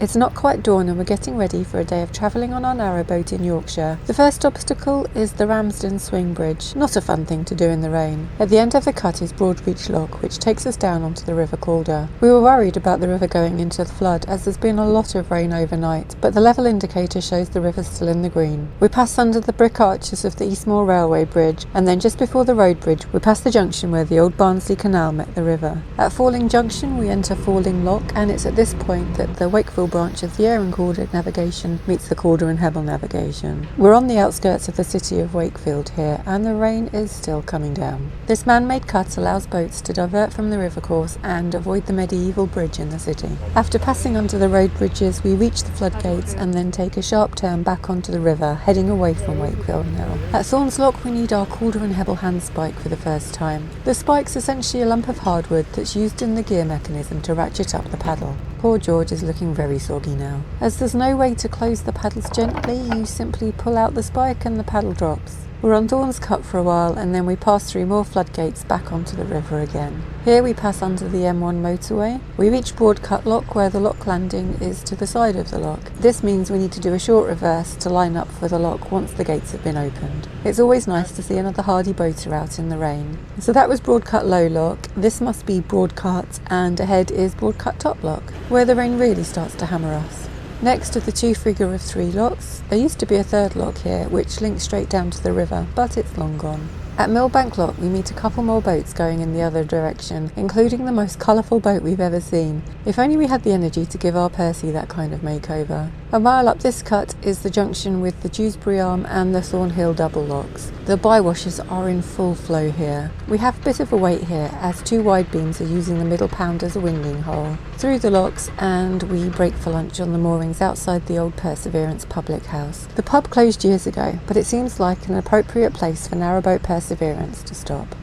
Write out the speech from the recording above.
It's not quite dawn and we're getting ready for a day of travelling on our narrowboat in Yorkshire. The first obstacle is the Ramsden swing bridge, not a fun thing to do in the rain. At the end of the cut is Broadreach Lock, which takes us down onto the River Calder. We were worried about the river going into the flood as there's been a lot of rain overnight, but the level indicator shows the river still in the green. We pass under the brick arches of the Eastmoor Railway Bridge, and then just before the road bridge we pass the junction where the old Barnsley Canal met the river. At Falling Junction we enter Falling Lock, and it's at this point that the Wakefield branch of the Aire and Calder navigation meets the Calder and Hebble navigation. We're on the outskirts of the city of Wakefield here, and the rain is still coming down. This man-made cut allows boats to divert from the river course and avoid the medieval bridge in the city. After passing under the road bridges we reach the floodgates and then take a sharp turn back onto the river, heading away from Wakefield now. At Thorns Lock we need our Calder and Hebble handspike for the first time. The spike's essentially a lump of hardwood that's used in the gear mechanism to ratchet up the paddle. Poor George is looking very soggy now. As there's no way to close the paddles gently, you simply pull out the spike and the paddle drops. We're on Thorns Cut for a while and then we pass through more floodgates back onto the river again. Here we pass under the M1 motorway. We reach Broadcut Lock where the lock landing is to the side of the lock. This means we need to do a short reverse to line up for the lock once the gates have been opened. It's always nice to see another hardy boater out in the rain. So that was Broadcut Low Lock. This must be Broadcut, and ahead is Broadcut Top Lock, where the rain really starts to hammer us. Next are the two figure of three locks. There used to be a third lock here which links straight down to the river, but it's long gone. At Millbank Lock we meet a couple more boats going in the other direction, including the most colourful boat we've ever seen. If only we had the energy to give our Percy that kind of makeover. A mile up this cut is the junction with the Dewsbury Arm and the Thornhill double locks. The bywashers are in full flow here. We have a bit of a wait here as two wide beams are using the middle pound as a winding hole. Through the locks and we break for lunch on the moorings outside the old Perseverance public house. The pub closed years ago, but it seems like an appropriate place for narrowboat Perseverance to stop.